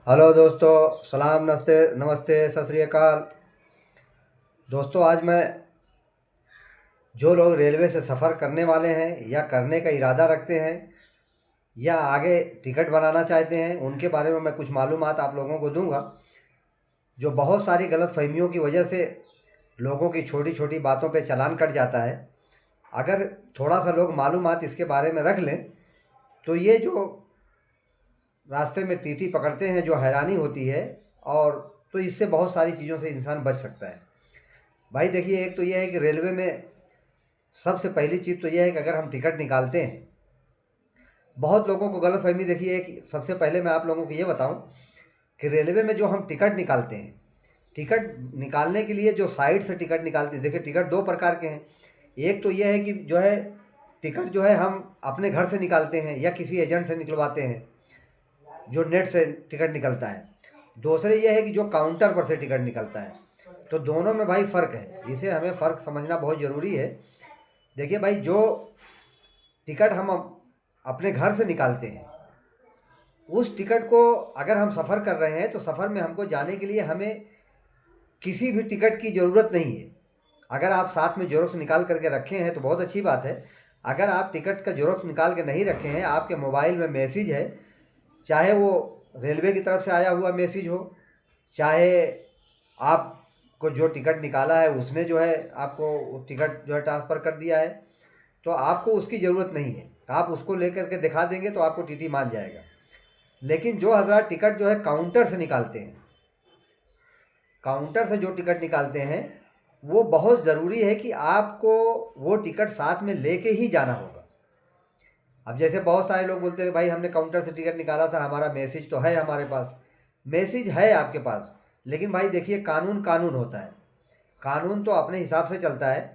Hello दोस्तों, सलाम, नमस्ते नमस्ते, सत श्री अकाल। दोस्तों, आज मैं जो लोग रेलवे से सफ़र करने वाले हैं या करने का इरादा रखते हैं या आगे टिकट बनाना चाहते हैं, उनके बारे में मैं कुछ मालूमात आप लोगों को दूंगा। जो बहुत सारी गलतफहमियों की वजह से लोगों की छोटी छोटी बातों पे चालान कट जाता है। अगर थोड़ा सा लोग मालूमात इसके बारे में रख लें तो ये जो रास्ते में टीटी पकड़ते हैं, जो हैरानी होती है, और तो इससे बहुत सारी चीज़ों से इंसान बच सकता है। भाई देखिए, एक तो यह है कि रेलवे में सबसे पहली चीज़ तो यह है कि अगर हम टिकट निकालते हैं, बहुत लोगों को गलतफहमी देखिए कि सबसे पहले मैं आप लोगों को ये बताऊं कि रेलवे में जो हम टिकट निकालते हैं, टिकट निकालने के लिए जो साइट से टिकट निकालते हैं, देखिए टिकट दो प्रकार के हैं। एक तो यह है कि जो है टिकट जो है हम अपने घर से निकालते हैं या किसी एजेंट से निकलवाते हैं, जो नेट से टिकट निकलता है। दूसरे ये है कि जो काउंटर पर से टिकट निकलता है। तो दोनों में भाई फ़र्क है, इसे हमें फ़र्क समझना बहुत ज़रूरी है। देखिए भाई, जो टिकट हम अपने घर से निकालते हैं, उस टिकट को अगर हम सफ़र कर रहे हैं तो सफ़र में हमको जाने के लिए हमें किसी भी टिकट की ज़रूरत नहीं है। अगर आप साथ में ज़ेरॉक्स निकाल करके रखे हैं तो बहुत अच्छी बात है। अगर आप टिकट का ज़ेरॉक्स निकाल के नहीं रखे हैं, आपके मोबाइल में मैसेज है, चाहे वो रेलवे की तरफ से आया हुआ मैसेज हो, चाहे आपको जो टिकट निकाला है उसने जो है आपको टिकट जो है ट्रांसफ़र कर दिया है, तो आपको उसकी ज़रूरत नहीं है। आप उसको लेकर के दिखा देंगे तो आपको टीटी मान जाएगा। लेकिन जो हज़रात टिकट जो है काउंटर से निकालते हैं, काउंटर से जो टिकट निकालते हैं, वो बहुत ज़रूरी है कि आपको वो टिकट साथ में लेके ही जाना होगा। अब जैसे बहुत सारे लोग बोलते हैं भाई हमने काउंटर से टिकट निकाला था, हमारा मैसेज तो है हमारे पास। मैसेज है आपके पास, लेकिन भाई देखिए, कानून कानून होता है। कानून तो अपने हिसाब से चलता है।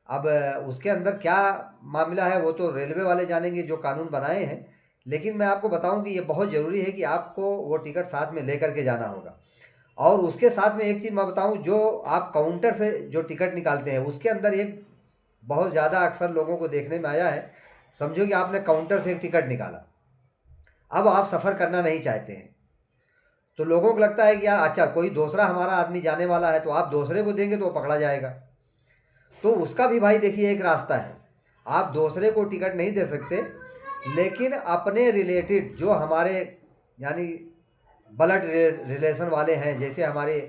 अब उसके अंदर क्या मामला है वो तो रेलवे वाले जानेंगे जो कानून बनाए हैं। लेकिन मैं आपको बताऊं कि ये बहुत ज़रूरी है कि आपको वो टिकट साथ में लेकर के जाना होगा। और उसके साथ में एक चीज़ मैं बताऊं, जो आप काउंटर से जो टिकट निकालते हैं उसके अंदर एक बहुत ज़्यादा अक्सर लोगों को देखने में आया है। समझो कि आपने काउंटर से एक टिकट निकाला, अब आप सफ़र करना नहीं चाहते हैं, तो लोगों को लगता है कि यार अच्छा कोई दूसरा हमारा आदमी जाने वाला है तो आप दूसरे को देंगे तो वो पकड़ा जाएगा। तो उसका भी भाई देखिए एक रास्ता है। आप दूसरे को टिकट नहीं दे सकते, लेकिन अपने रिलेटेड जो हमारे यानी ब्लड रिलेशन वाले हैं, जैसे हमारे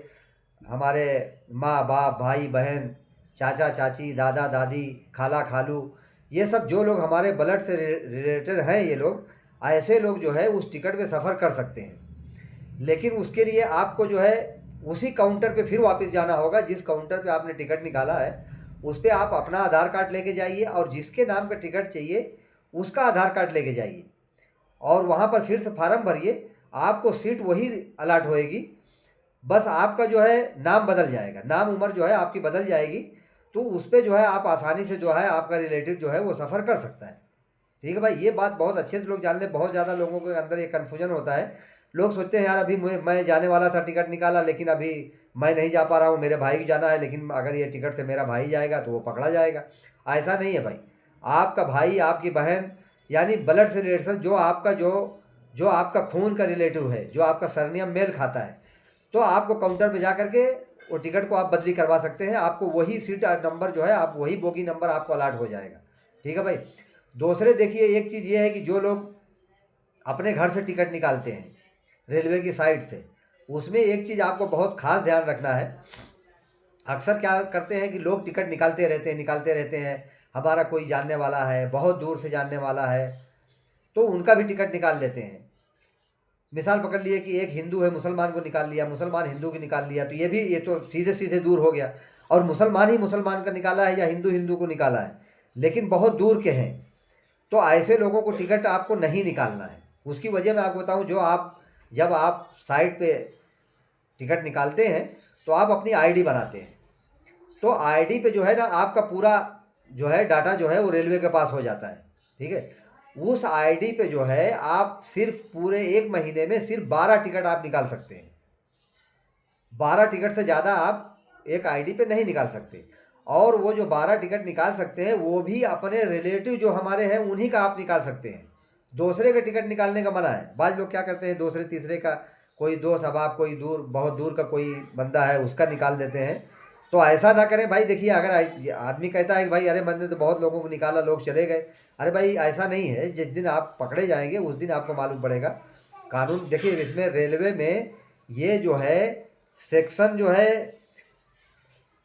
हमारे माँ बाप, भाई बहन, चाचा चाची, दादा दादी, खाला खालू, ये सब जो लोग हमारे ब्लड से रिलेटेड हैं, ये लोग, ऐसे लोग जो है उस टिकट पे सफ़र कर सकते हैं। लेकिन उसके लिए आपको जो है उसी काउंटर पे फिर वापस जाना होगा जिस काउंटर पे आपने टिकट निकाला है। उस पर आप अपना आधार कार्ड लेके जाइए और जिसके नाम का टिकट चाहिए उसका आधार कार्ड लेके जाइए, और वहाँ पर फिर से फार्म भरिए। आपको सीट वही अलाट होएगी, बस आपका जो है नाम बदल जाएगा, नाम उम्र जो है आपकी बदल जाएगी। तो उस पर जो है आप आसानी से जो है आपका रिलेटिव जो है वो सफ़र कर सकता है। ठीक है भाई, ये बात बहुत अच्छे से लोग जान लें। बहुत ज़्यादा लोगों के अंदर ये कन्फ्यूजन होता है। लोग सोचते हैं यार अभी मैं जाने वाला था, टिकट निकाला, लेकिन अभी मैं नहीं जा पा रहा हूँ, मेरे भाई को जाना है, लेकिन अगर ये टिकट से मेरा भाई जाएगा तो वो पकड़ा जाएगा। ऐसा नहीं है भाई। आपका भाई, आपकी बहन, यानी ब्लड से रिलेशन जो आपका जो जो आपका खून का रिलेटिव है, जो आपका सरनेम मेल खाता है, तो आपको काउंटर पे जा करके वो टिकट को आप बदली करवा सकते हैं। आपको वही सीट नंबर जो है, आप वही बोगी नंबर आपको अलाट हो जाएगा। ठीक है भाई। दूसरे देखिए, एक चीज़ ये है कि जो लोग अपने घर से टिकट निकालते हैं रेलवे की साइट से, उसमें एक चीज़ आपको बहुत खास ध्यान रखना है। अक्सर क्या करते हैं कि लोग टिकट निकालते रहते हैं, हमारा कोई जानने वाला है, बहुत दूर से जानने वाला है, तो उनका भी टिकट निकाल लेते हैं। मिसाल पकड़ लिए कि एक हिंदू है, मुसलमान को निकाल लिया, मुसलमान हिंदू की निकाल लिया, तो ये तो सीधे सीधे दूर हो गया। और मुसलमान ही मुसलमान का निकाला है या हिंदू हिंदू को निकाला है, लेकिन बहुत दूर के हैं, तो ऐसे लोगों को टिकट आपको नहीं निकालना है। उसकी वजह मैं आपको बताऊं, जो आप जब आप साइट पे टिकट निकालते हैं तो आप अपनी आईडी बनाते हैं। तो आईडी पे जो है ना आपका पूरा जो है डाटा जो है वो रेलवे के पास हो जाता है। ठीक है। उस आईडी पे जो है आप सिर्फ पूरे एक महीने में सिर्फ 12 टिकट आप निकाल सकते हैं। 12 टिकट से ज़्यादा आप एक आईडी पे नहीं निकाल सकते। और वो जो 12 टिकट निकाल सकते हैं वो भी अपने रिलेटिव जो हमारे हैं उन्हीं का आप निकाल सकते हैं। दूसरे का टिकट निकालने का मना है। बाद लोग क्या करते हैं, दूसरे तीसरे का कोई दोस्त अहबाब कोई दूर बहुत दूर का कोई बंदा है उसका निकाल देते हैं। तो ऐसा ना करें भाई। देखिए अगर आदमी कहता है कि भाई अरे मैंने तो बहुत लोगों को निकाला लोग चले गए, अरे भाई ऐसा नहीं है। जिस दिन आप पकड़े जाएंगे उस दिन आपको मालूम पड़ेगा। कानून देखिए इसमें रेलवे में ये जो है सेक्शन जो है,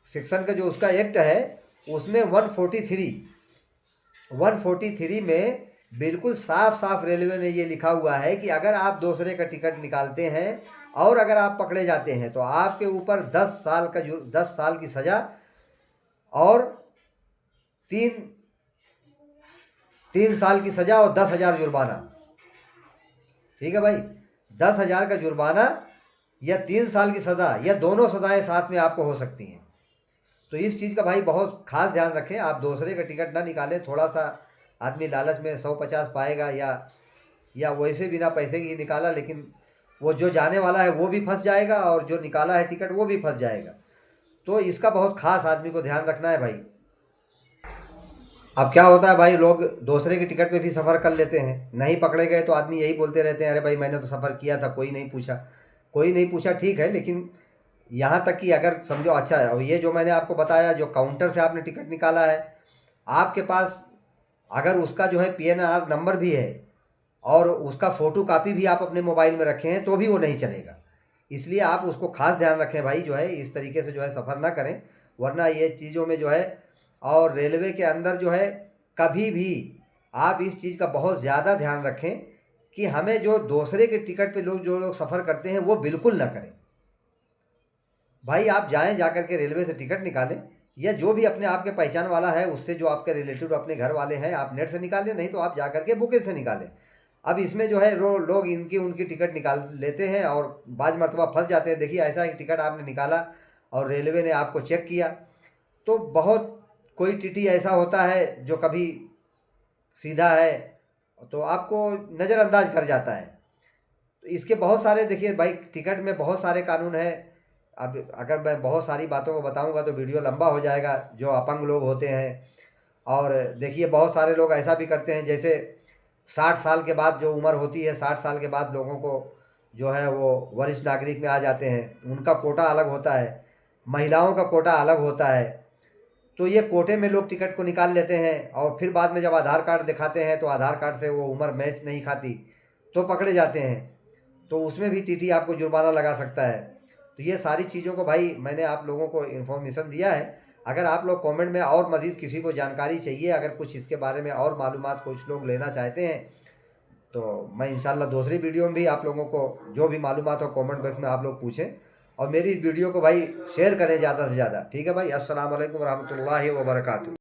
सेक्शन का जो उसका एक्ट है उसमें 143 में बिल्कुल साफ साफ रेलवे ने ये लिखा हुआ है कि अगर आप दूसरे का टिकट निकालते हैं और अगर आप पकड़े जाते हैं तो आपके ऊपर 10 साल की सज़ा और 3 साल की सज़ा और 10,000 जुर्माना। ठीक है भाई, 10,000 का जुर्माना या 3 साल की सज़ा या दोनों सज़ाएं साथ में आपको हो सकती हैं। तो इस चीज़ का भाई बहुत खास ध्यान रखें। आप दूसरे का टिकट ना निकालें। थोड़ा सा आदमी लालच में 150 पाएगा या वैसे बिना पैसे की ही निकाला, लेकिन वो जो जाने वाला है वो भी फंस जाएगा और जो निकाला है टिकट वो भी फंस जाएगा। तो इसका बहुत खास आदमी को ध्यान रखना है भाई। अब क्या होता है भाई, लोग दूसरे की टिकट पे भी सफ़र कर लेते हैं, नहीं पकड़े गए तो आदमी यही बोलते रहते हैं अरे भाई मैंने तो सफ़र किया था, कोई नहीं पूछा। कोई नहीं पूछा ठीक है, लेकिन यहाँ तक कि अगर समझो अच्छा है, अब ये जो मैंने आपको बताया जो काउंटर से आपने टिकट निकाला है, आपके पास अगर उसका जो है PNR नंबर भी है और उसका फ़ोटो कापी भी आप अपने मोबाइल में रखे हैं तो भी वो नहीं चलेगा। इसलिए आप उसको खास ध्यान रखें भाई, जो है इस तरीके से जो है सफ़र ना करें, वरना ये चीज़ों में जो है। और रेलवे के अंदर जो है कभी भी आप इस चीज़ का बहुत ज़्यादा ध्यान रखें कि हमें जो दूसरे के टिकट पे जो लोग सफ़र करते हैं वो बिल्कुल ना करें। भाई आप जाएं जाकर के रेलवे से टिकट निकालें, या जो भी अपने आप के पहचान वाला है उससे, जो आपके रिलेटिव अपने घर वाले हैं, आप नेट से निकालें, नहीं तो आप जा कर के बुके से निकालें। अब इसमें जो है लोग इनकी उनकी टिकट निकाल लेते हैं और बाज मरतबा फंस जाते हैं। देखिए ऐसा है कि टिकट आपने निकाला और रेलवे ने आपको चेक किया, तो बहुत कोई टीटी ऐसा होता है जो कभी सीधा है तो आपको नज़रअंदाज कर जाता है। तो इसके बहुत सारे, देखिए भाई टिकट में बहुत सारे कानून हैं। अब अगर मैं बहुत सारी बातों को बताऊंगा तो वीडियो लंबा हो जाएगा। जो अपंग लोग होते हैं, और देखिए बहुत सारे लोग ऐसा भी करते हैं, जैसे 60 साल के बाद जो उम्र होती है, 60 साल के बाद लोगों को जो है वो वरिष्ठ नागरिक में आ जाते हैं, उनका कोटा अलग होता है, महिलाओं का कोटा अलग होता है। तो ये कोटे में लोग टिकट को निकाल लेते हैं और फिर बाद में जब आधार कार्ड दिखाते हैं तो आधार कार्ड से वो उम्र मैच नहीं खाती तो पकड़े जाते हैं। तो उसमें भी टीटी आपको जुर्माना लगा सकता है। तो ये सारी चीज़ों को भाई मैंने आप लोगों को इन्फॉर्मेशन दिया है। अगर आप लोग कमेंट में और मज़ीद किसी को जानकारी चाहिए, अगर कुछ इसके बारे में और मालूमात कुछ लोग लेना चाहते हैं, तो मैं इंशाल्लाह दूसरी वीडियो में भी आप लोगों को जो भी मालूमात हो कमेंट बॉक्स में आप लोग पूछें। और मेरी इस वीडियो को भाई शेयर करें ज़्यादा से ज़्यादा। ठीक है भाई, अस्सलाम वालेकुम रहमतुल्लाहि व बरकातुहू।